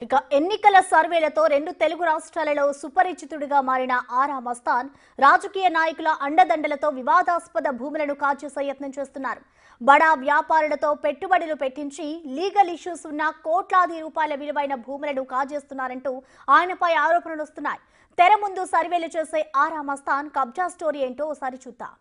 ఇక ఎన్నికల సర్వేలతో రెండు తెలుగు రాష్ట్రాలలో సుపరిచితుడిగా మారిన ఆరా మస్తాన్ రాజకీయ నాయకుల అండదండలతో వివాదాస్పద భూములను కాజేసే యత్నం చేస్తున్నారు. బడా వ్యాపారులతో పెట్టుబడులు పెట్టించి లీగల్ ఇష్యూస్ ఉన్న కోట్లాది రూపాయల విలువైన భూములను కాజేస్తున్నారంటూ ఆయనపై ఆరోపణలు వస్తున్నాయి. తెర ముందు సర్వేలు చేసే ఆరా మస్తాన్ కబ్జా స్టోరీ ఏంటో ఒకసారి చూద్దాం.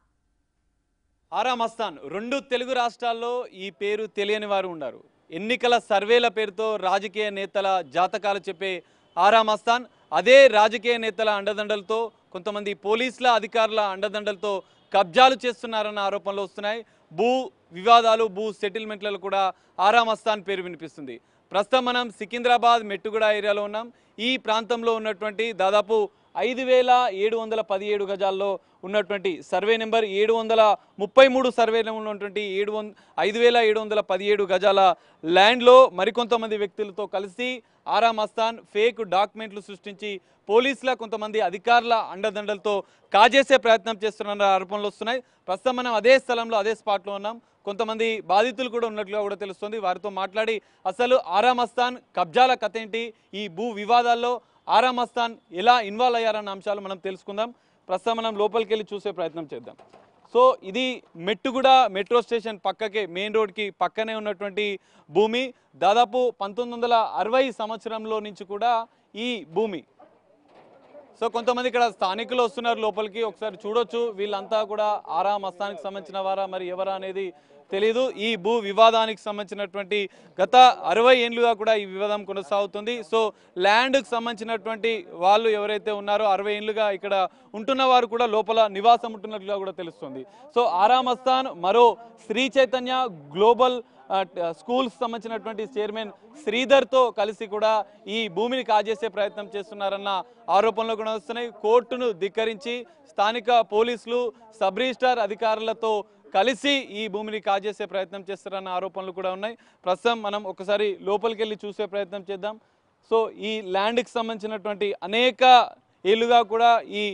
ఆరా మస్తాన్ రెండు తెలుగు రాష్ట్రాల్లో ఈ పేరు తెలియని వారు ఉన్నారు. ఎన్నికల సర్వేల పేరుతో రాజకీయ నేతల జాతకాలు చెప్పే ఆరా మస్తాన్ అదే రాజకీయ నేతల అండదండలతో కొంతమంది పోలీసుల అధికారుల అండదండలతో కబ్జాలు చేస్తున్నారన్న ఆరోపణలు వస్తున్నాయి. భూ వివాదాలు భూ సెటిల్మెంట్లలో కూడా ఆరా మస్తాన్ పేరు వినిపిస్తుంది. ప్రస్తుతం మనం సికింద్రాబాద్ మెట్టుగూడ ఏరియాలో ఉన్నాం. ఈ ప్రాంతంలో ఉన్నటువంటి దాదాపు 5717 గజాల్లో ఉన్నటువంటి సర్వే నెంబర్ 733 సర్వే నెంబర్లో ఉన్నటువంటి 5717 గజాల ల్యాండ్లో మరికొంతమంది వ్యక్తులతో కలిసి ఆరా మస్తాన్ ఫేక్ డాక్యుమెంట్లు సృష్టించి పోలీసుల కొంతమంది అధికారుల అండదండలతో కాజేసే ప్రయత్నం చేస్తున్న ఆరోపణలు వస్తున్నాయి. ప్రస్తుతం మనం అదే స్థలంలో అదే స్పాట్లో ఉన్నాం. కొంతమంది బాధితులు కూడా ఉన్నట్లుగా కూడా తెలుస్తుంది. వారితో మాట్లాడి అసలు ఆరా మస్తాన్ కబ్జాల కథ ఏంటి, ఈ భూ వివాదాల్లో ఆరా మస్తాన్ ఎలా ఇన్వాల్వ్ అయ్యారన్న అంశాలు మనం తెలుసుకుందాం. ప్రస్తుతం మనం లోపలికి వెళ్ళి చూసే ప్రయత్నం చేద్దాం. సో ఇది మెట్టుగూడ మెట్రో స్టేషన్ పక్కకే, మెయిన్ రోడ్కి పక్కనే ఉన్నటువంటి భూమి. దాదాపు 1960 సంవత్సరంలో నుంచి కూడా ఈ భూమి. సో కొంతమంది ఇక్కడ స్థానికులు వస్తున్నారు లోపలికి, ఒకసారి చూడొచ్చు. వీళ్ళంతా కూడా ఆరా మస్తాన్కి సంబంధించిన వారా మరి ఎవరా అనేది తెలీదు. ఈ భూ వివాదానికి సంబంధించినటువంటి గత 60 ఏళ్ళుగా కూడా ఈ వివాదం కొనసాగుతుంది. సో ల్యాండ్కి సంబంధించినటువంటి వాళ్ళు ఎవరైతే ఉన్నారో 60 ఏళ్ళుగా ఇక్కడ ఉంటున్న వారు కూడా లోపల నివాసం ఉంటున్నట్లుగా కూడా తెలుస్తుంది. సో ఆరా మస్తాన్ మరో శ్రీ చైతన్య గ్లోబల్ స్కూల్స్ సంబంధించినటువంటి చైర్మన్ శ్రీధర్తో కలిసి కూడా ఈ భూమిని కాజేసే ప్రయత్నం చేస్తున్నారన్న ఆరోపణలు కూడా వస్తున్నాయి. కోర్టును ధిక్కరించి స్థానిక పోలీసులు సబ్ రిజిస్ట్రార్ అధికారులతో కలిసి ఈ భూమిని కాజేసే ప్రయత్నం చేస్తారన్న ఆరోపణలు కూడా ఉన్నాయి. ప్రస్తుతం మనం ఒకసారి లోపలికి వెళ్ళి చూసే ప్రయత్నం చేద్దాం. సో ఈ ల్యాండ్కి సంబంధించినటువంటి అనేక ఏళ్ళుగా కూడా ఈ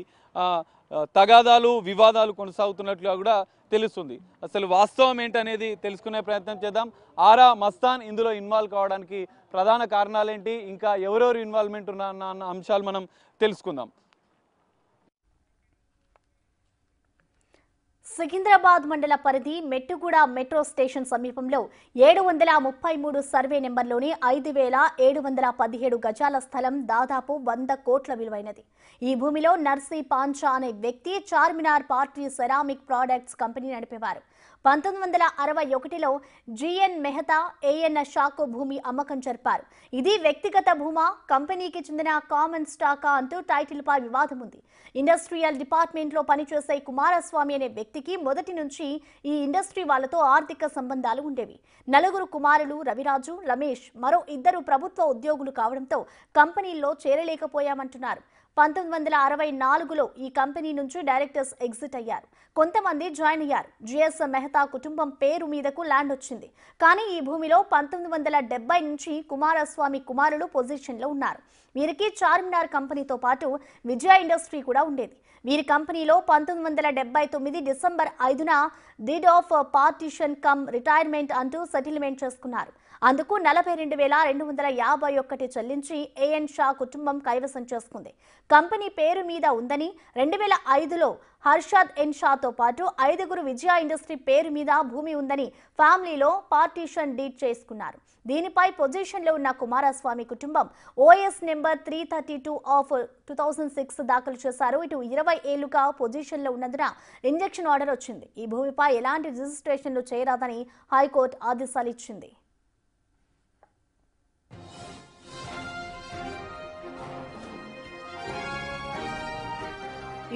తగాదాలు వివాదాలు కొనసాగుతున్నట్లుగా కూడా తెలుస్తుంది. అసలు వాస్తవం ఏంటనేది తెలుసుకునే ప్రయత్నం చేద్దాం. ఆరా మస్తాన్ ఇందులో ఇన్వాల్వ్ కావడానికి ప్రధాన కారణాలేంటి, ఇంకా ఎవరెవరు ఇన్వాల్వ్మెంట్ ఉన్న అంశాలు మనం తెలుసుకుందాం. సికింద్రాబాద్ మండల పరిధి మెట్టుగూడ మెట్రో స్టేషన్ సమీపంలో 733 సర్వే నెంబర్లోని 5717 గజాల స్థలం దాదాపు 100 కోట్ల విలువైనది. ఈ భూమిలో నర్సీ పాంచా అనే వ్యక్తి Charminar party ceramic products company నడిపేవారు. 1961లో జిఎన్ మెహతా ఏఎన్ షాకు భూమి అమ్మకం జరిపారు. ఇది వ్యక్తిగత భూమా, కంపెనీకి చెందిన కామన్ స్టాకా అంటూ టైటిల్పై వివాదం ఉంది. ఇండస్ట్రియల్ డిపార్ట్మెంట్లో పనిచేసే కుమారస్వామి అనే వ్యక్తికి మొదటి నుంచి ఈ ఇండస్ట్రీ వాళ్లతో ఆర్థిక సంబంధాలు ఉండేవి. 4 కుమారులు రవిరాజు, రమేష్, మరో 2 ప్రభుత్వ ఉద్యోగులు కావడంతో కంపెనీల్లో చేరలేకపోయామంటున్నారు. 1964లో ఈ కంపెనీ నుంచి డైరెక్టర్స్ ఎగ్జిట్ అయ్యారు. కొంతమంది జాయిన్ అయ్యారు. జిఎస్ మెహతా కుటుంబం పేరు మీదకు ల్యాండ్ వచ్చింది. కానీ ఈ భూమిలో 1970 నుంచి కుమారస్వామి కుమారులు పొజిషన్లో ఉన్నారు. వీరికి చార్మినార్ కంపెనీతో పాటు విజయ ఇండస్ట్రీ కూడా ఉండేది. వీరి కంపెనీలో 1979 డిసెంబర్ 5న deed of partition cum retirement అంటూ సెటిల్మెంట్ చేసుకున్నారు. అందుకు 42,251 చెల్లించి ఏఎన్ షా కుటుంబం కైవసం చేసుకుంది. కంపెనీ పేరు మీద ఉందని 2005లో హర్షద్ ఎన్ షాతో పాటు 5 విజయ ఇండస్ట్రీ పేరు మీద భూమి ఉందని ఫ్యామిలీలో పార్టిషన్ డీడ్ చేసుకున్నారు. దీనిపై పొజిషన్లో ఉన్న కుమారస్వామి కుటుంబం ఓఎస్ నెంబర్ 332 ఆఫ్ 2006 దాఖలు చేశారు. ఇటు 20 ఏళ్లుగా పొజిషన్లో ఉన్నందున ఇంజెక్షన్ ఆర్డర్ వచ్చింది. ఈ భూమిపై ఎలాంటి రిజిస్ట్రేషన్లు చేయరాదని హైకోర్టు ఆదేశాలు ఇచ్చింది.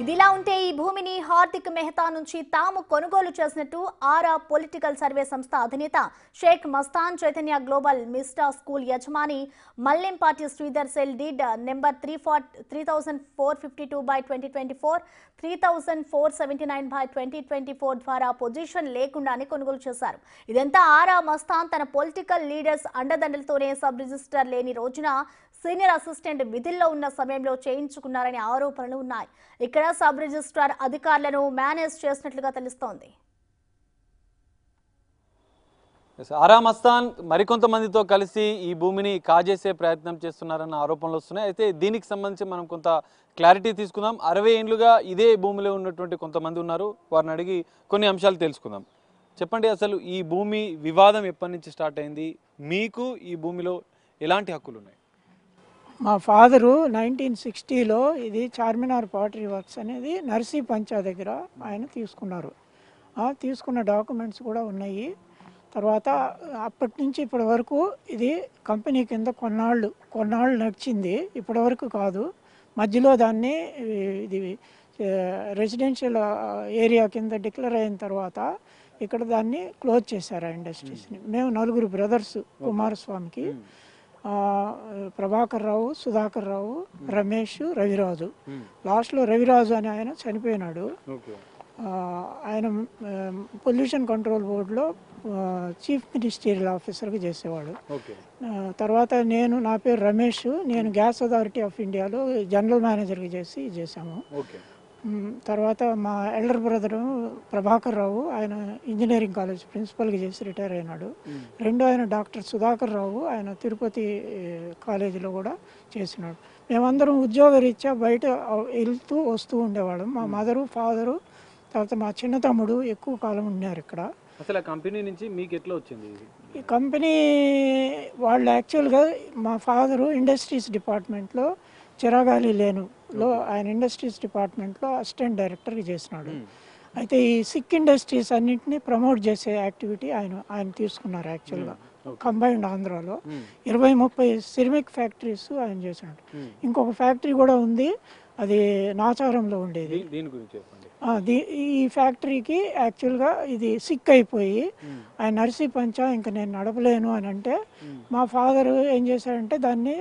ఇదిలా ఉంటే ఈ భూమిని హార్దిక్ మెహతా నుంచి తాము కొనుగోలు చేసినట్టు ఆరా పొలిటికల్ సర్వే సంస్థ అధినేత షేక్ మస్తాన్ చైతన్య గ్లోబల్ మిస్టా స్కూల్ యజమాని మల్లెంపాటి శ్రీధర్ సెల్ డీడ్ నెంబర్ 3452/2024, 3479/2024 ద్వారా పొజిషన్ లేకుండానే కొనుగోలు చేశారు. ఇదంతా ఆరా మస్తాన్ తన పొలిటికల్ లీడర్స్ అండదండలతోనే సబ్ రిజిస్టర్ లేని రోజున సీనియర్ అసిస్టెంట్ విధుల్లో ఉన్న సమయంలో చేయించుకున్నారనే ఆరోపణలు ఉన్నాయి. ఇక్కడ సబ్ రిజిస్ట్రార్ అధికారులను మేనేజ్ చేసినట్లుగా తెలుస్తోంది. ఆరామ్ అస్థాన్ మరికొంతమందితో కలిసి ఈ భూమిని కాజేసే ప్రయత్నం చేస్తున్నారన్న ఆరోపణలు వస్తున్నాయి. అయితే దీనికి సంబంధించి మనం కొంత క్లారిటీ తీసుకుందాం. 60 ఏళ్లుగా ఇదే భూమిలో ఉన్నటువంటి కొంతమంది ఉన్నారు, వారిని అడిగి కొన్ని అంశాలు తెలుసుకుందాం. చెప్పండి, అసలు ఈ భూమి వివాదం ఎప్పటి నుంచి స్టార్ట్ అయింది, మీకు ఈ భూమిలో ఎలాంటి హక్కులు ఉన్నాయి? మా ఫాదరు 1960లో ఇది చార్మినార్ పాటరీ వర్క్స్ అనేది నర్సీ పంచా దగ్గర ఆయన తీసుకున్నారు. తీసుకున్న డాక్యుమెంట్స్ కూడా ఉన్నాయి. తర్వాత అప్పటి నుంచి ఇప్పటి వరకు ఇది కంపెనీ కింద కొన్నాళ్ళు నడిచింది, ఇప్పటి వరకు కాదు. మధ్యలో దాన్ని ఇది రెసిడెన్షియల్ ఏరియా కింద డిక్లేర్ అయిన తర్వాత ఇక్కడ దాన్ని క్లోజ్ చేశారు ఆ ఇండస్ట్రీస్ని. మేము 4 బ్రదర్స్ కుమారస్వామికి, ప్రభాకర్ రావు, సుధాకర్ రావు, రమేష్, రవిరాజు. లాస్ట్లో రవిరాజు అని ఆయన చనిపోయినాడు. ఆయన పొల్యూషన్ కంట్రోల్ బోర్డులో చీఫ్ మినిస్టీరియల్ ఆఫీసర్గా చేసేవాడు. తర్వాత నా పేరు రమేష్, నేను గ్యాస్ అథారిటీ ఆఫ్ ఇండియాలో జనరల్ మేనేజర్గా చేసాము. తర్వాత మా ఎల్డర్ బ్రదరు ప్రభాకర్ రావు, ఆయన ఇంజనీరింగ్ కాలేజ్ ప్రిన్సిపల్గా చేసి రిటైర్ అయినాడు. రెండో ఆయన డాక్టర్ సుధాకర్ రావు, ఆయన తిరుపతి కాలేజీలో కూడా చేసినాడు. మేమందరం ఉద్యోగరీత్యా బయట వెళ్తూ వస్తూ ఉండేవాళ్ళం. మా మదరు, ఫాదరు, తర్వాత మా చిన్న తమ్ముడు ఎక్కువ కాలం ఉన్నారు ఇక్కడ. అసలు కంపెనీ నుంచి మీకు ఎట్లా వచ్చింది? ఈ కంపెనీ వాళ్ళు యాక్చువల్గా మా ఫాదరు ఇండస్ట్రీస్ డిపార్ట్మెంట్లో చిరాగాలి లేనులో ఆయన ఇండస్ట్రీస్ డిపార్ట్మెంట్లో అసిస్టెంట్ డైరెక్టర్గా చేసినాడు. అయితే ఈ సిక్ ఇండస్ట్రీస్ అన్నింటినీ ప్రమోట్ చేసే యాక్టివిటీ ఆయన తీసుకున్నారు. యాక్చువల్గా కంబైన్డ్ ఆంధ్రాలో 20-30 సిరమిక్ ఫ్యాక్టరీస్ ఆయన చేసినాడు. ఇంకొక ఫ్యాక్టరీ కూడా ఉంది, అది నాచారంలో ఉండేది. ఈ ఫ్యాక్టరీకి యాక్చువల్గా ఇది సిక్ అయిపోయి ఆయన నర్సీ పంచా ఇంకా నేను నడపలేను అని అంటే మా ఫాదర్ ఏం చేశాడంటే దాన్ని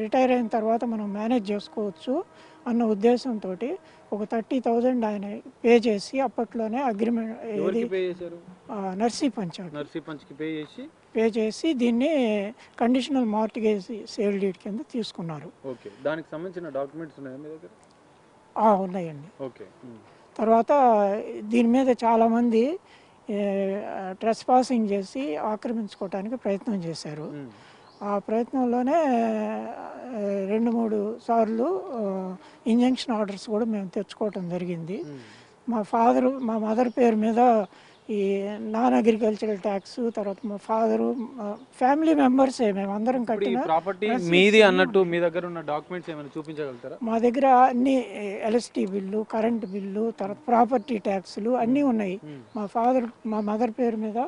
రిటైర్ అయిన తర్వాత మనం మేనేజ్ చేసుకోవచ్చు అన్న ఉద్దేశంతో ఒక 30,000 ఆయన పే చేసి అప్పట్లోనే అగ్రిమెంట్ నర్సీ పంచ్కి పే చేసి దీన్ని కండిషనల్ మార్టిగేజ్ సేల్ డీడ్ కింద తీసుకున్నారు. దానికి సంబంధించిన డాక్యుమెంట్స్ ఉన్నాయా మీ దగ్గర? ఉన్నాయండి. తర్వాత దీని మీద చాలామంది ట్రెస్పాసింగ్ చేసి ఆక్రమించుకోవడానికి ప్రయత్నం చేశారు. ఆ ప్రయత్నంలోనే 2-3 సార్లు ఇంజంక్షన్ ఆర్డర్స్ కూడా మేము తెచ్చుకోవటం జరిగింది. మా మదర్ పేరు మీద ఈ నాన్ అగ్రికల్చరల్ ట్యాక్స్, తర్వాత మా ఫాదరు, ఫ్యామిలీ మెంబర్సే మేమందరం కట్టిన ప్రాపర్టీ మీది అన్నట్టు మీ దగ్గర ఉన్న డాక్యుమెంట్స్ ఏమైనా చూపించగలుగుతారా? మా దగ్గర అన్ని ఎలక్ట్రిసిటీ బిల్లు, కరెంట్ బిల్లు, తర్వాత ప్రాపర్టీ ట్యాక్స్లు అన్నీ ఉన్నాయి మా మదర్ పేరు మీద.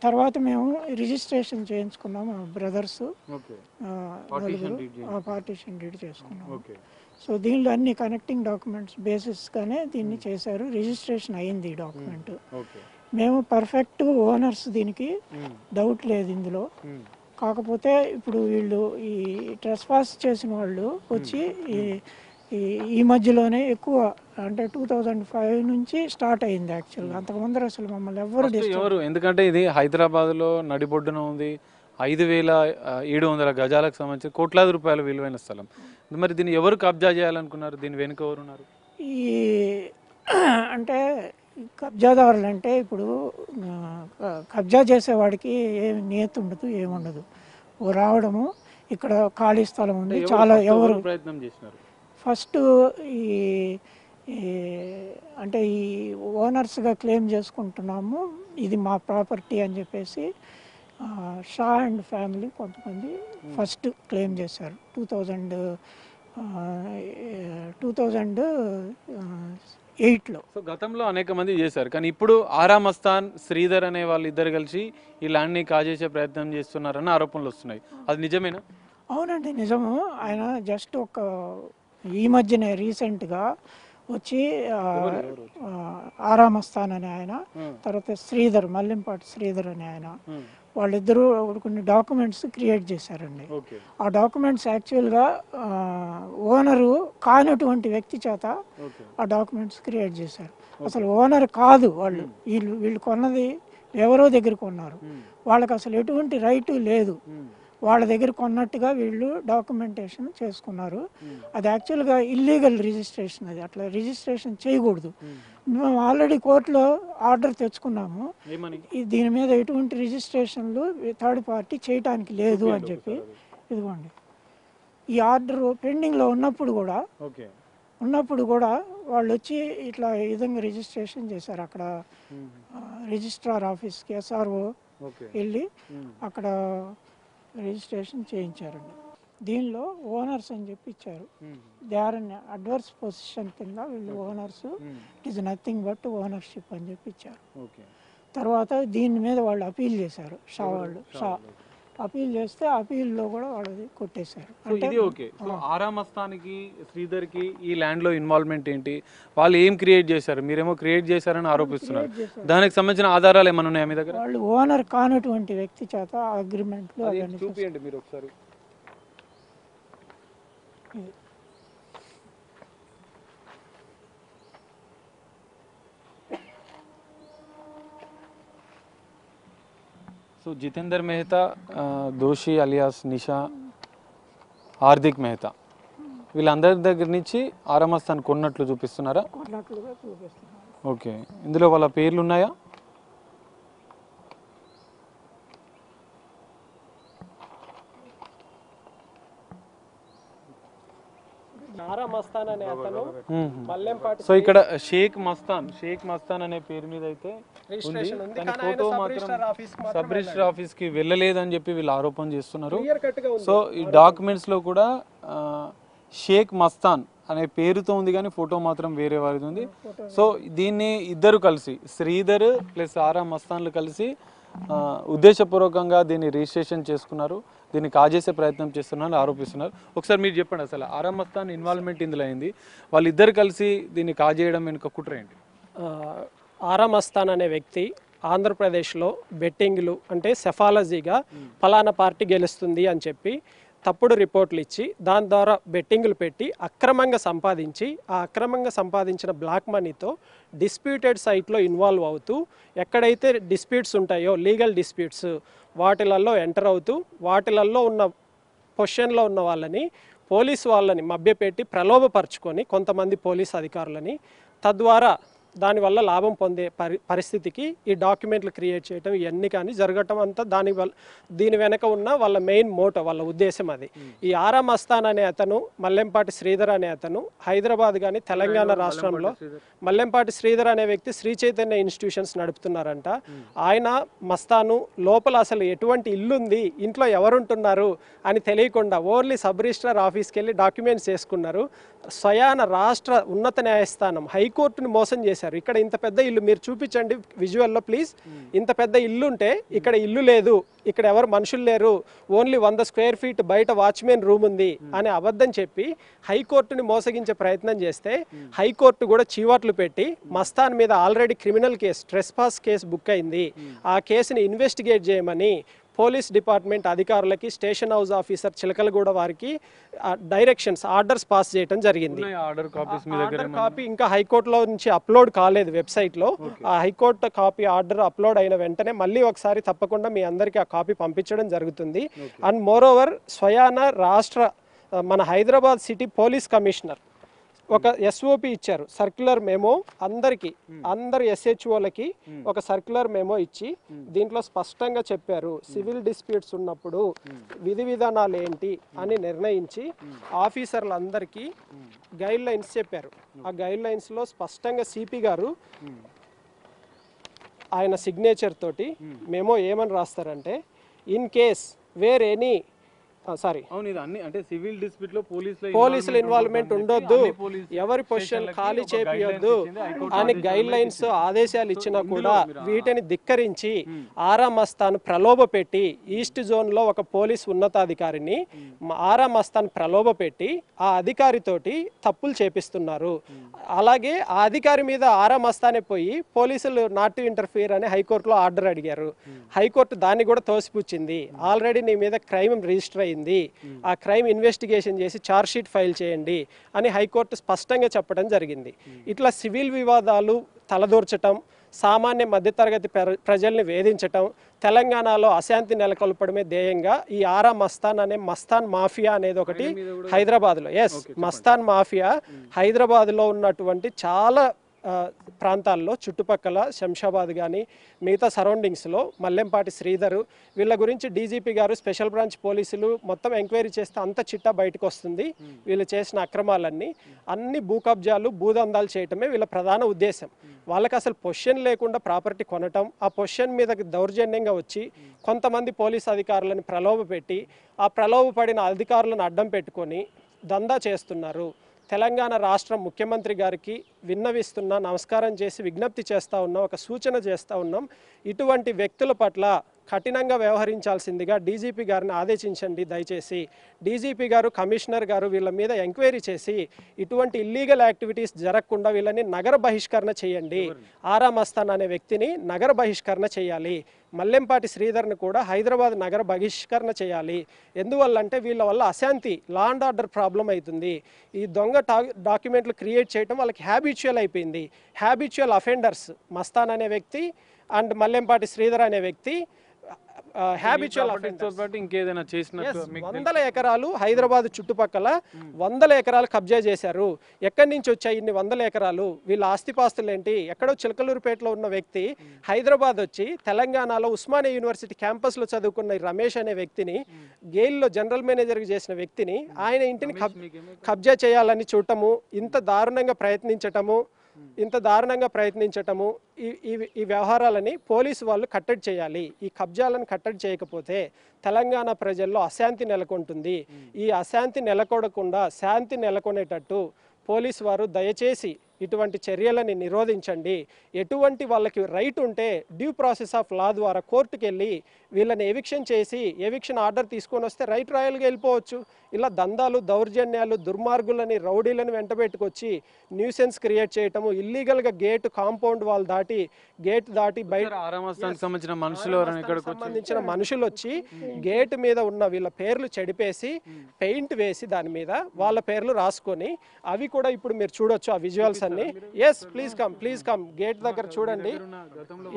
తర్వాత మేము రిజిస్ట్రేషన్ చేయించుకున్నాము, మా బ్రదర్స్ పార్టీషన్ డీడ్ చేసుకున్నాము. సో దీనిలో అన్ని కనెక్టింగ్ డాక్యుమెంట్స్ బేసిస్గానే దీన్ని చేశారు. రిజిస్ట్రేషన్ అయింది ఈ డాక్యుమెంట్. మేము పర్ఫెక్ట్ ఓనర్స్, దీనికి డౌట్ లేదు ఇందులో. కాకపోతే ఇప్పుడు వీళ్ళు ఈ ట్రెస్పాస్ చేసిన వాళ్ళు వచ్చి ఈ మధ్యలోనే ఎక్కువ, అంటే 2005 నుంచి స్టార్ట్ అయింది యాక్చువల్గా. అంతకుముందర అసలు మమ్మల్ని ఎవరు, ఎందుకంటే ఇది హైదరాబాద్లో నడిబొడ్డున ఉంది, 5,700 గజాలకు సంబంధించి కోట్లాది రూపాయల విలువైన స్థలం. మరి దీన్ని ఎవరు కబ్జా చేయాలనుకున్నారు? దీని వెనుక ఎవరు ఉన్నారు? అంటే కబ్జాదారులు అంటే ఇప్పుడు కబ్జా చేసేవాడికి ఏమి నియతి ఉండదు, ఏముండదు. రావడము, ఇక్కడ ఖాళీ స్థలం ఉంది, చాలా ఎవరు ప్రయత్నం చేసినారు. ఫస్ట్ అంటే ఈ ఓనర్స్గా క్లెయిమ్ చేసుకుంటున్నాము, ఇది మా ప్రాపర్టీ అని చెప్పేసి షా అండ్ ఫ్యామిలీ కొంతమంది ఫస్ట్ క్లెయిమ్ చేశారు 2008లో. సో గతంలో అనేక మంది చేశారు, కానీ ఇప్పుడు ఆరామ్ అస్థాన్, శ్రీధర్ అనే వాళ్ళు ఇద్దరు కలిసి ఈ ల్యాండ్ని కాజేసే ప్రయత్నం చేస్తున్నారన్న ఆరోపణలు వస్తున్నాయి. అది నిజమేనా? అవునండి, నిజము. ఆయన జస్ట్ ఈ మధ్యనే రీసెంట్గా వచ్చి ఆరామ్ అస్థాన్ అనే ఆయన, తర్వాత శ్రీధర్, మల్లింపాటి శ్రీధర్ అనే ఆయన, వాళ్ళిద్దరూ కొన్ని డాక్యుమెంట్స్ క్రియేట్ చేశారండి. ఆ డాక్యుమెంట్స్ యాక్చువల్గా ఓనరు కానటువంటి వ్యక్తి చేత ఆ డాక్యుమెంట్స్ క్రియేట్ చేశారు. అసలు ఓనర్ కాదు వాళ్ళు, వీళ్ళు కొన్నది ఎవరో దగ్గర కొన్నారు, వాళ్ళకి అసలు ఎటువంటి రైటు లేదు. వాళ్ళ దగ్గర కొన్నట్టుగా వీళ్ళు డాక్యుమెంటేషన్ చేసుకున్నారు. అది యాక్చువల్గా ఇల్లీగల్ రిజిస్ట్రేషన్, అది అట్లా రిజిస్ట్రేషన్ చేయకూడదు. మేము ఆల్రెడీ కోర్టులో ఆర్డర్ తెచ్చుకున్నాము, దీని మీద ఎటువంటి రిజిస్ట్రేషన్లు థర్డ్ పార్టీ చేయటానికి లేదు అని చెప్పి. ఇదిగోండి ఈ ఆర్డర్ పెండింగ్లో ఉన్నప్పుడు కూడా వాళ్ళు వచ్చి ఇట్లా ఈ విధంగా రిజిస్ట్రేషన్ చేశారు. అక్కడ రిజిస్ట్రార్ ఆఫీస్కి SRO వెళ్ళి అక్కడ రిజిస్ట్రేషన్ చేయించారండి. దీనిలో ఓనర్స్ అని చెప్పి ఇచ్చారు. They are in adverse possession కింద వీళ్ళు owners, it is nothing but ownership అని చెప్పి ఇచ్చారు. తర్వాత దీని మీద వాళ్ళు అపీల్ చేశారు. అపీల్ చేస్తే అపీల్లో కూడా వాళ్ళది కొట్టేశారు. ఇది ఓకే. సో ఆరా మస్తాన్కి శ్రీధర్కి ఈ ల్యాండ్లో ఇన్వాల్వ్మెంట్ ఏంటి, వాళ్ళు ఏం క్రియేట్ చేశారు, మీరేమో క్రియేట్ చేశారని ఆరోపిస్తున్నారు. దానికి సంబంధించిన ఆధారాలు ఏమైనా ఉన్నాయా మీ దగ్గర? వాళ్ళు ఓనర్ కానటువంటి వ్యక్తి చేత అగ్రిమెంట్లు చూపియండి మీరు ఒకసారి. సో జితేందర్ మెహతా, దోషి అలియాస్ నిషా, హార్దిక్ మెహతా, వీళ్ళందరి దగ్గర నుంచి ఆరా మస్తాన్ కొన్నట్లు చూపిస్తున్నారా? ఓకే. ఇందులో వాళ్ళ పేర్లు ఉన్నాయా? సో ఇక్కడ షేక్ మస్తాన్ అనే పేరు మీద అయితే ఫోటో మాత్రం సబ్ రిజిస్టర్ ఆఫీస్ కి వెళ్ళలేదని చెప్పి వీళ్ళు ఆరోపణ చేస్తున్నారు. సో ఈ డాక్యుమెంట్స్ లో కూడా షేక్ మస్తాన్ అనే పేరుతో ఉంది కానీ ఫోటో మాత్రం వేరే వారిది ఉంది. సో దీన్ని ఇద్దరు కలిసి, శ్రీధర్ ప్లస్ ఆరా మస్తాన్లు కలిసి ఉద్దేశపూర్వకంగా దీన్ని రిజిస్ట్రేషన్ చేసుకున్నారు, దీన్ని కాజేసే ప్రయత్నం చేస్తున్నారని ఆరోపిస్తున్నారు. ఒకసారి మీరు చెప్పండి, అసలు ఆరా మస్తాన్ ఇన్వాల్వ్మెంట్ ఇందులో అయింది, వాళ్ళిద్దరు కలిసి దీన్ని కాజేయడం వెనుక కుట్ర ఏంటి? ఆరా మస్తాన్ అనే వ్యక్తి ఆంధ్రప్రదేశ్లో బెట్టింగ్లు అంటే సెఫాలజీగా ఫలానా పార్టీ గెలుస్తుంది అని చెప్పి తప్పుడు రిపోర్ట్లు ఇచ్చి దాని ద్వారా బెట్టింగ్లు పెట్టి అక్రమంగా సంపాదించి ఆ అక్రమంగా సంపాదించిన బ్లాక్ మనీతో డిస్ప్యూటెడ్ సైట్లో ఇన్వాల్వ్ అవుతూ ఎక్కడైతే డిస్ప్యూట్స్ ఉంటాయో లీగల్ డిస్ప్యూట్స్ వాటిలల్లో ఎంటర్ అవుతూ వాటిలల్లో ఉన్న పొజిషన్లో ఉన్న వాళ్ళని పోలీసు వాళ్ళని మభ్యపెట్టి ప్రలోభపరుచుకొని కొంతమంది పోలీస్ అధికారులని తద్వారా దానివల్ల లాభం పొందే పరిస్థితికి ఈ డాక్యుమెంట్లు క్రియేట్ చేయటం ఇవన్నీ కానీ జరగటం అంతా దీని వెనక ఉన్న వాళ్ళ మెయిన్ మోటో, వాళ్ళ ఉద్దేశం అది. ఈ ఆరా మస్తాన్ అనే అతను, మల్లెంపాటి శ్రీధర్ అనే అతను హైదరాబాద్ కానీ తెలంగాణ రాష్ట్రంలో, మల్లెంపాటి శ్రీధర్ అనే వ్యక్తి శ్రీ చైతన్య ఇన్స్టిట్యూషన్స్ నడుపుతున్నారంట. ఆయన మస్తాను లోపల అసలు ఎటువంటి ఇల్లు ఉంది, ఇంట్లో ఎవరుంటున్నారు అని తెలియకుండా ఓన్లీ సబ్ రిజిస్ట్రార్ ఆఫీస్కి వెళ్ళి డాక్యుమెంట్స్ చేసుకున్నారు. స్వయాన రాష్ట్ర ఉన్నత న్యాయస్థానం హైకోర్టుని మోసం చేశారు. ఇక్కడ ఇంత పెద్ద ఇల్లు మీరు చూపించండి విజువల్లో ప్లీజ్, ఇంత పెద్ద ఇల్లు ఉంటే ఇక్కడ ఇల్లు లేదు, ఇక్కడ ఎవరు మనుషులు లేరు, ఓన్లీ 100 స్క్వేర్ ఫీట్ బయట వాచ్మెన్ రూమ్ ఉంది అని అబద్ధం చెప్పి హైకోర్టుని మోసగించే ప్రయత్నం చేస్తే హైకోర్టు కూడా చీవాట్లు పెట్టి మస్తాన్ మీద already criminal case, trespass case book అయింది, ఆ కేసుని ఇన్వెస్టిగేట్ చేయమని పోలీస్ డిపార్ట్మెంట్ అధికారులకి స్టేషన్ హౌస్ ఆఫీసర్ చిలకలగూడ వారికి డైరెక్షన్స్, ఆర్డర్స్ పాస్ చేయడం జరిగింది. ఆర్డర్ కాపీ ఇంకా హైకోర్టులో నుంచి అప్లోడ్ కాలేదు వెబ్సైట్లో. ఆ హైకోర్టు కాపీ ఆర్డర్ అప్లోడ్ అయిన వెంటనే మళ్ళీ ఒకసారి తప్పకుండా మీ అందరికీ ఆ కాపీ పంపించడం జరుగుతుంది. అండ్ మోరోవర్ స్వయాన రాష్ట్ర మన హైదరాబాద్ సిటీ పోలీస్ కమిషనర్ ఒక SOP ఇచ్చారు, సర్క్యులర్ మెమో అందరు SHOలకి ఒక సర్క్యులర్ మెమో ఇచ్చి దీంట్లో స్పష్టంగా చెప్పారు సివిల్ డిస్ప్యూట్స్ ఉన్నప్పుడు విధి విధానాలు ఏంటి అని నిర్ణయించి ఆఫీసర్లందరికీ గైడ్ లైన్స్ చెప్పారు. ఆ గైడ్ లైన్స్లో స్పష్టంగా CP గారు ఆయన సిగ్నేచర్ తోటి మెమో ఏమని రాస్తారంటే, ఇన్ కేస్ వేర్ ఎనీ పోలీసుల ఇన్వాల్వ్మెంట్ ఉండొద్దు, ఎవరి పొజిషన్ ఖాళీ చేపియొద్దు అని గైడ్ లైన్స్ ఆదేశాలు ఇచ్చినా కూడా వీటిని ధిక్కరించి ఆరా మస్తాన్ ప్రలోభ పెట్టి ఈస్ట్ జోన్ లో ఒక పోలీస్ ఉన్నతాధికారిని ఆరా మస్తాన్ ప్రలోభ పెట్టి ఆ అధికారితోటి తప్పులు చేపిస్తున్నారు. అలాగే ఆ అధికారి మీద ఆరా మస్తానే పోయి పోలీసులు నాట్ టు ఇంటర్ఫియర్ అని హైకోర్టులో ఆర్డర్ అడిగారు. హైకోర్టు దాన్ని కూడా తోసిపుచ్చింది. ఆల్రెడీ నీ మీద క్రైమ్ రిజిస్టర్ అయింది, ఆ క్రైమ్ ఇన్వెస్టిగేషన్ చేసి ఛార్జ్ షీట్ ఫైల్ చేయండి అని హైకోర్టు స్పష్టంగా చెప్పడం జరిగింది. ఇట్లా సివిల్ వివాదాలు తలదూర్చటం, సామాన్య మధ్యతరగతి ప్రజల్ని వేధించటం, తెలంగాణలో అశాంతి నెలకొల్పడమే ధ్యేయంగా ఈ ఆరా మస్తాన్ అనే మస్తాన్ మాఫియా అనేది ఒకటి హైదరాబాద్లో, మస్తాన్ మాఫియా హైదరాబాద్లో ఉన్నటువంటి చాలా ప్రాంతాల్లో చుట్టుపక్కల శంషాబాద్ కానీ మిగతా సరౌండింగ్స్లో మల్లెంపాటి శ్రీధర్ వీళ్ళ గురించి డీజీపీ గారు స్పెషల్ బ్రాంచ్ పోలీసులు మొత్తం ఎంక్వైరీ చేస్తే అంత చిట్టా బయటకు వస్తుంది. వీళ్ళు చేసిన అక్రమాలన్నీ అన్ని భూ కబ్జాలు భూదందాలు చేయటమే వీళ్ళ ప్రధాన ఉద్దేశం. వాళ్ళకి అసలు పొజిషన్ లేకుండా ప్రాపర్టీ కొనటం, ఆ పొజిషన్ మీద దౌర్జన్యంగా వచ్చి కొంతమంది పోలీస్ అధికారులను ప్రలోభపెట్టి ఆ ప్రలోభపడిన అధికారులను అడ్డం పెట్టుకొని దందా చేస్తున్నారు. తెలంగాణ రాష్ట్ర ముఖ్యమంత్రి గారికి విన్నవిస్తున్నా, నమస్కారం చేసి విజ్ఞప్తి చేస్తూ ఉన్నాం, ఒక సూచన చేస్తూ ఉన్నాం. ఇటువంటి వ్యక్తుల పట్ల కఠినంగా వ్యవహరించాల్సిందిగా డీజీపీ గారిని ఆదేశించండి. దయచేసి డీజీపీ గారు, కమిషనర్ గారు వీళ్ళ మీద ఎంక్వైరీ చేసి ఇటువంటి ఇల్లీగల్ యాక్టివిటీస్ జరగకుండా వీళ్ళని నగర బహిష్కరణ చేయండి. ఆరా మస్తాన్ అనే వ్యక్తిని నగర బహిష్కరణ చేయాలి. మల్లెంపాటి శ్రీధర్ని కూడా హైదరాబాద్ నగర బహిష్కరణ చేయాలి. ఎందువల్లంటే వీళ్ళ వల్ల అశాంతి, లా అండ్ ఆర్డర్ ప్రాబ్లం అవుతుంది. ఈ దొంగ డాక్యుమెంట్లు క్రియేట్ చేయడం వాళ్ళకి హ్యాబిచువల్ అయిపోయింది. హ్యాబిచువల్ అఫెండర్స్ మస్తాన్ అనే వ్యక్తి అండ్ మల్లెంపాటి శ్రీధర్ అనే వ్యక్తి హ్యాబిచువల్ అఫెండర్స్. ఇంకేదైనా చేసినట్టు 100 ఎకరాలు హైదరాబాద్ చుట్టుపక్కల 100 ఎకరాలు కబ్జా చేశారు. ఎక్కడి నుంచి వచ్చాయి ఇన్ని 100 ఎకరాలు? వీళ్ళ ఆస్తిపాస్తులు ఏంటి? ఎక్కడో చిలకలూరుపేటలో ఉన్న వ్యక్తి హైదరాబాద్ వచ్చి తెలంగాణలో ఉస్మానియా యూనివర్సిటీ క్యాంపస్లో చదువుకున్న రమేష్ అనే వ్యక్తిని, గెయిల్లో జనరల్ మేనేజర్గా చేసిన వ్యక్తిని ఆయన ఇంటిని కబ్జా చేయాలని చూడటము, ఇంత దారుణంగా ప్రయత్నించటము ఈ వ్యవహారాలని పోలీసు వాళ్ళు కట్టడి చేయాలి. ఈ కబ్జాలను కట్టడి చేయకపోతే తెలంగాణ ప్రజల్లో అశాంతి నెలకొంటుంది. ఈ అశాంతి నెలకొనకుండా శాంతి నెలకొనేటట్టు పోలీసు వారు దయచేసి ఇటువంటి చర్యలని నిరోధించండి. ఎటువంటి వాళ్ళకి రైట్ ఉంటే డ్యూ ప్రాసెస్ ఆఫ్ లా ద్వారా కోర్టుకు వెళ్ళి వీళ్ళని ఎవిక్షన్ చేసి ఎవిక్షన్ ఆర్డర్ తీసుకొని వస్తే రైట్ రాయల్గా వెళ్ళిపోవచ్చు. ఇలా దందాలు, దౌర్జన్యాలు, దుర్మార్గులని, రౌడీలను వెంటబెట్టుకొచ్చి న్యూసెన్స్ క్రియేట్ చేయటము, ఇల్లీగల్గా కాంపౌండ్ వాల్ దాటి బయట సంబంధించిన మనుషులు వచ్చి గేట్ మీద ఉన్న వీళ్ళ పేర్లు చెడిపేసి పెయింట్ వేసి దాని మీద వాళ్ళ పేర్లు రాసుకొని, అవి కూడా ఇప్పుడు మీరు చూడొచ్చు ఆ విజువల్స్ అన్ని. ఎస్ ప్లీజ్ కమ్ గేట్ దగ్గర చూడండి.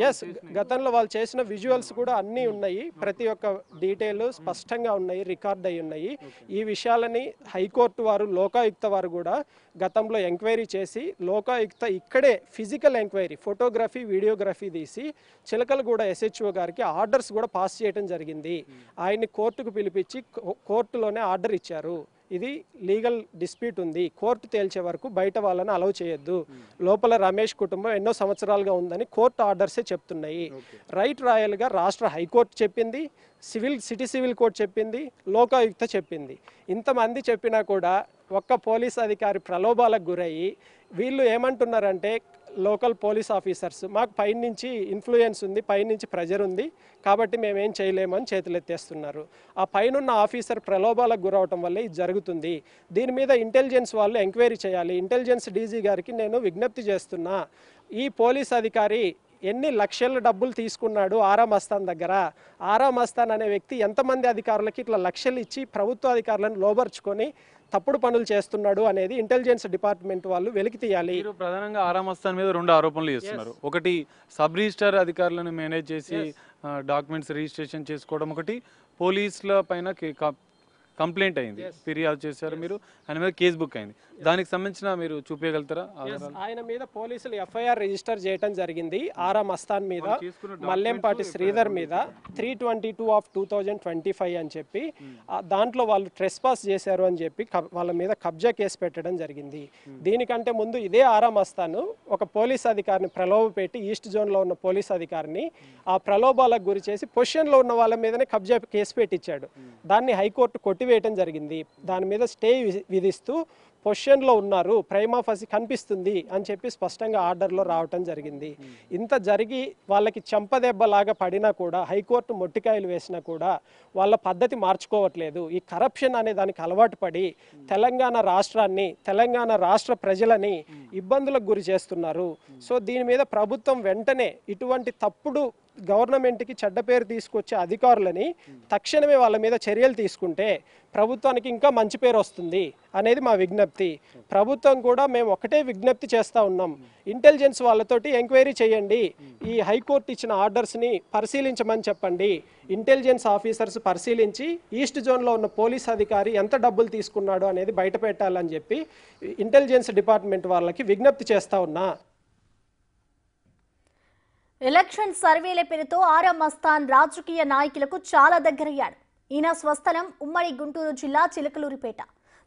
ఎస్, గతంలో వాళ్ళు చేసిన విజువల్స్ కూడా అన్నీ ఉన్నాయి. ప్రతి ఒక్క డీటెయిల్ స్పష్టంగా ఉన్నాయి, రికార్డ్ అయి ఉన్నాయి. ఈ విషయాలని హైకోర్టు వారు, లోకాయుక్త వారు కూడా గతంలో ఎంక్వైరీ చేసి, లోకాయుక్త ఇక్కడే ఫిజికల్ ఎంక్వైరీ, ఫోటోగ్రఫీ, వీడియోగ్రఫీ తీసి చిలకలగూడ SHO గారికి ఆర్డర్స్ కూడా పాస్ చేయడం జరిగింది. ఆయన్ని కోర్టుకు పిలిపించి కోర్టులోనే ఆర్డర్ ఇచ్చారు. ఇది లీగల్ డిస్ప్యూట్ ఉంది, కోర్టు తేల్చే వరకు బయట వాళ్ళని అలౌ చేయొద్దు. లోపల రమేష్ కుటుంబం ఎన్నో సంవత్సరాలుగా ఉందని కోర్టు ఆర్డర్సే చెప్తున్నాయి. రైట్ రాయల్గా రాష్ట్ర హైకోర్టు చెప్పింది, సిటీ సివిల్ కోర్టు చెప్పింది, లోకాయుక్త చెప్పింది. ఇంతమంది చెప్పినా కూడా ఒక్క పోలీస్ అధికారి ప్రలోభాలకు గురయ్యి వీళ్ళు ఏమంటున్నారంటే, లోకల్ పోలీస్ ఆఫీసర్స్ మాకు పైనుంచి ఇన్ఫ్లుయెన్స్ ఉంది, పైనుంచి ప్రెజర్ ఉంది కాబట్టి మేమేం చేయలేమని చేతులెత్తేస్తున్నారు. ఆ పైనున్న ఆఫీసర్ ప్రలోభాలకు గురవటం వల్లే ఇది జరుగుతుంది. దీని మీద ఇంటెలిజెన్స్ వాళ్ళు ఎంక్వైరీ చేయాలి. ఇంటెలిజెన్స్ డీజీ గారికి నేను విజ్ఞప్తి చేస్తున్నా, ఈ పోలీస్ అధికారి ఎన్ని లక్షల డబ్బులు తీసుకున్నాడు ఆరా మస్తాన్ దగ్గర? ఆరా మస్తాన్ అనే వ్యక్తి ఎంతమంది అధికారులకి ఇట్లా లక్షలు ఇచ్చి ప్రభుత్వ అధికారులను లోబర్చుకొని తప్పుడు పనులు చేస్తున్నాడు అనేది ఇంటెలిజెన్స్ డిపార్ట్మెంట్ వాళ్ళు వెలికి తీయాలి. ప్రధానంగా ఆరా మస్తాన్ మీద 2 ఆరోపణలు చేస్తున్నారు. ఒకటి సబ్ రిజిస్టర్ అధికారులను మేనేజ్ చేసి డాక్యుమెంట్స్ రిజిస్ట్రేషన్ చేసుకోవడం, ఒకటి పోలీసుల పైన కంప్లైంట్ అయింది, ఫిర్యాదు చేశారు మీరు, ఆయన మీద కేసు బుక్ అయింది. దానికి సంబంధించిన మీరు చూపించగలుగుతారా? ఆయన మీద పోలీసులు FIR రిజిస్టర్ చేయడం జరిగింది. ఆరా మస్తాన్ మీద, మల్లెంపాటి శ్రీధర్ మీద 3/22/2025 అని చెప్పి దాంట్లో వాళ్ళు ట్రెస్పాస్ చేశారు అని చెప్పి వాళ్ళ మీద కబ్జా కేసు పెట్టడం జరిగింది. దీనికంటే ముందు ఇదే ఆరా మస్తాన్ ఒక పోలీస్ అధికారిని ప్రలోభపెట్టి, ఈస్ట్ జోన్లో ఉన్న పోలీస్ అధికారిని ఆ ప్రలోభాలకు గురి చేసి పొజిషన్లో ఉన్న వాళ్ళ మీదనే కబ్జా కేసు పెట్టించాడు. దాన్ని హైకోర్టు కొట్టివేయడం జరిగింది. దాని మీద స్టే విధిస్తూ పొజిషన్లో ఉన్నారు, ప్రైమా ఫసి కనిపిస్తుంది అని చెప్పి స్పష్టంగా ఆర్డర్లో రావటం జరిగింది. ఇంత జరిగి వాళ్ళకి చెంపదెబ్బలాగా పడినా కూడా, హైకోర్టు మొట్టికాయలు వేసినా కూడా వాళ్ళ పద్ధతి మార్చుకోవట్లేదు. ఈ కరప్షన్ అనే దానికి అలవాటు పడి తెలంగాణ రాష్ట్రాన్ని, తెలంగాణ రాష్ట్ర ప్రజలని ఇబ్బందులకు గురి చేస్తున్నారు. సో దీని మీద ప్రభుత్వం వెంటనే ఇటువంటి తప్పుడు గవర్నమెంట్కి చెడ్డ పేరు తీసుకొచ్చే అధికారులని తక్షణమే వాళ్ళ మీద చర్యలు తీసుకుంటే ప్రభుత్వానికి ఇంకా మంచి పేరు వస్తుంది అనేది మా విజ్ఞప్తి. విజ్ఞప్తి. ప్రభుత్వం కూడా మేము ఒకటే విజ్ఞప్తి చేస్తూ ఉన్నాం, ఇంటెలిజెన్స్ వాళ్ళతోటి ఎంక్వైరీ చేయండి, ఈ హైకోర్టు ఇచ్చిన ఆర్డర్స్ని పరిశీలించమని చెప్పండి. ఇంటెలిజెన్స్ ఆఫీసర్స్ పరిశీలించి ఈస్ట్ జోన్లో ఉన్న పోలీస్ అధికారి ఎంత డబ్బులు తీసుకున్నాడు అనేది బయట పెట్టాలని చెప్పి ఇంటెలిజెన్స్ డిపార్ట్మెంట్ వాళ్ళకి విజ్ఞప్తి చేస్తూ ఉన్నా. ఎలక్షన్ సర్వేల పేరుతో ఆరా మస్తాన్ రాజకీయ నాయకులకు చాలా దగ్గరయ్యాడు. ఈయన స్వస్థలం ఉమ్మడి గుంటూరు జిల్లా చిలకలూరిపేట.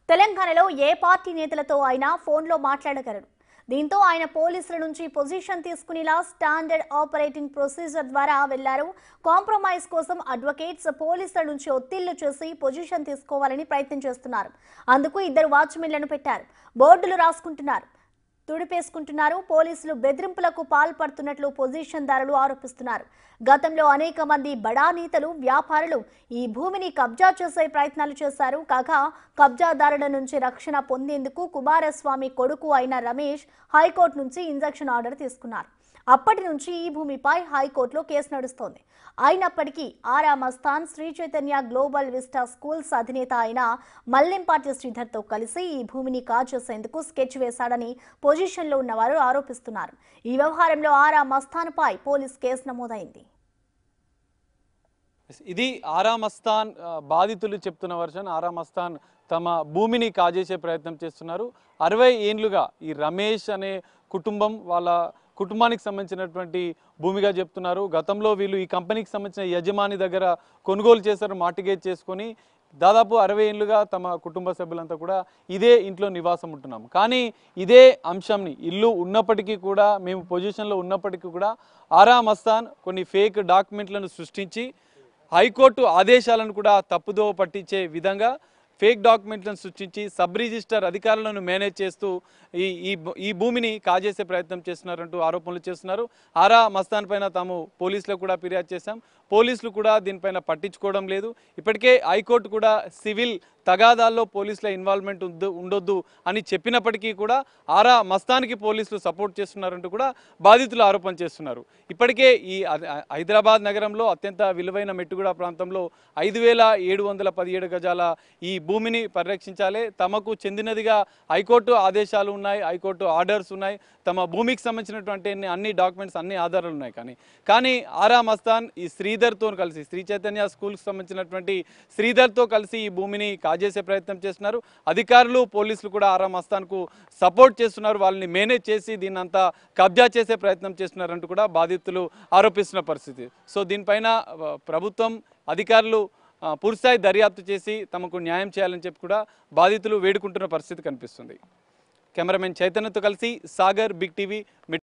తెలంగాణలో ఏ పార్టీ నేతలతో అయినా ఫోన్లో మాట్లాడగలడు. దీంతో ఆయన పోలీసుల నుంచి పొజిషన్ తీసుకునేలా స్టాండర్డ్ ఆపరేటింగ్ ప్రొసీజర్ ద్వారా వెళ్లారు. కాంప్రమైజ్ కోసం అడ్వకేట్స్ పోలీసుల నుంచి ఒత్తిళ్లు చేసి పొజిషన్ తీసుకోవాలని ప్రయత్నం చేస్తున్నారు. అందుకు 2 వాచ్మెన్లను పెట్టారు. బోర్డులు రాసుకుంటున్నారు, తుడిపేసుకుంటున్నారు. పోలీసులు బెదిరింపులకు పాల్పడుతున్నట్లు పొజిషన్దారులు ఆరోపిస్తున్నారు. గతంలో అనేక మంది బడా నేతలు, వ్యాపారులు ఈ భూమిని కబ్జా చేసే ప్రయత్నాలు చేశారు. కాగా కబ్జాదారుల నుంచి రక్షణ పొందేందుకు కుమారస్వామి కొడుకు అయిన రమేష్ హైకోర్టు నుంచి ఇంజక్షన్ ఆర్డర్ తీసుకున్నారు. అప్పటి నుంచి ఈ భూమిపై హైకోర్టులో కేసు నడుస్తోంది. అయినప్పటికీ Aara Mastan Sri Chaitanya global vista schools అధినేత అయిన మల్లింపాటి శ్రీధర్తో కలిసి ఈ భూమిని కాజేసేందుకు స్కెచ్ వేశాడని పొజిషన్లో ఉన్నవారు ఆరోపిస్తున్నారు. ఈ వ్యవహారంలో ఆరా మస్తాన్పై పోలీస్ కేసు నమోదైంది. ఇది ఆరా మస్తాన్ బాధితులు చెప్తున్న వర్షన్. ఆరా మస్తాన్ తమ భూమిని కాజేసే ప్రయత్నం చేస్తున్నారు. 60 ఏళ్లుగా ఈ రమేష్ అనే కుటుంబం వాళ్ళ కుటుంబానికి సంబంధించినటువంటి భూమిగా చెప్తున్నారు. గతంలో వీళ్ళు ఈ కంపెనీకి సంబంధించిన యజమాని దగ్గర కొనుగోలు చేశారు, మార్టిగేజ్ చేసుకొని. దాదాపు 60 ఏళ్లుగా తమ కుటుంబ సభ్యులంతా కూడా ఇదే ఇంట్లో నివాసం ఉంటున్నాం. కానీ ఇదే అంశంని ఇల్లు ఉన్నప్పటికీ కూడా, మేము పొజిషన్లో ఉన్నప్పటికీ కూడా ఆరా మస్తాన్ కొన్ని ఫేక్ డాక్యుమెంట్లను సృష్టించి హైకోర్టు ఆదేశాలను కూడా తప్పుదోవ పట్టించే విధంగా ఫేక్ డాక్యుమెంట్లను సృష్టించి సబ్ రిజిస్టర్ అధికారులను మేనేజ్ చేస్తూ ఈ భూమిని కాజేసే ప్రయత్నం చేస్తున్నారంటూ ఆరోపణలు చేస్తున్నారు. ఆరా మస్తాన్ పైన తాము పోలీసులకు కూడా ఫిర్యాదు చేశాం. పోలీసులు కూడా దీనిపైన పట్టించుకోవడం లేదు. ఇప్పటికే హైకోర్టు కూడా సివిల్ తగాదాల్లో పోలీసుల ఇన్వాల్వ్మెంట్ ఉండొద్దు అని చెప్పినప్పటికీ కూడా ఆరా మస్తాన్కి పోలీసులు సపోర్ట్ చేస్తున్నారంటూ కూడా బాధితులు ఆరోపణ చేస్తున్నారు. ఇప్పటికే ఈ హైదరాబాద్ నగరంలో అత్యంత విలువైన మెట్టుగూడ ప్రాంతంలో 5717 గజాల ఈ భూమిని పరిరక్షించాలి, తమకు చెందినదిగా హైకోర్టు ఆదేశాలు ఉన్నాయి, హైకోర్టు ఆర్డర్స్ ఉన్నాయి, తమ భూమికి సంబంధించినటువంటి అన్ని డాక్యుమెంట్స్, అన్ని ఆధారాలు ఉన్నాయి. కానీ ఆరా మస్తాన్ ఈ శ్రీధర్తో కలిసి, శ్రీ చైతన్య స్కూల్కి సంబంధించినటువంటి శ్రీధర్తో కలిసి ఈ భూమిని కాజేసే ప్రయత్నం చేస్తున్నారు. అధికారులు, పోలీసులు కూడా ఆరా మస్తాన్కు సపోర్ట్ చేస్తున్నారు. వాళ్ళని మేనేజ్ చేసి దీన్ని అంతా కబ్జా చేసే ప్రయత్నం చేస్తున్నారంటూ కూడా బాధితులు ఆరోపిస్తున్న పరిస్థితి. సో దీనిపైన ప్రభుత్వం, అధికారులు పూర్తిస్థాయి దర్యాప్తు చేసి తమకు న్యాయం చేయాలని చెప్పి కూడా బాధితులు వేడుకుంటున్న పరిస్థితి కనిపిస్తుంది. కెమెరామెన్ చైతన్యతో కలిసి సాగర్, బిగ్ టీవీ.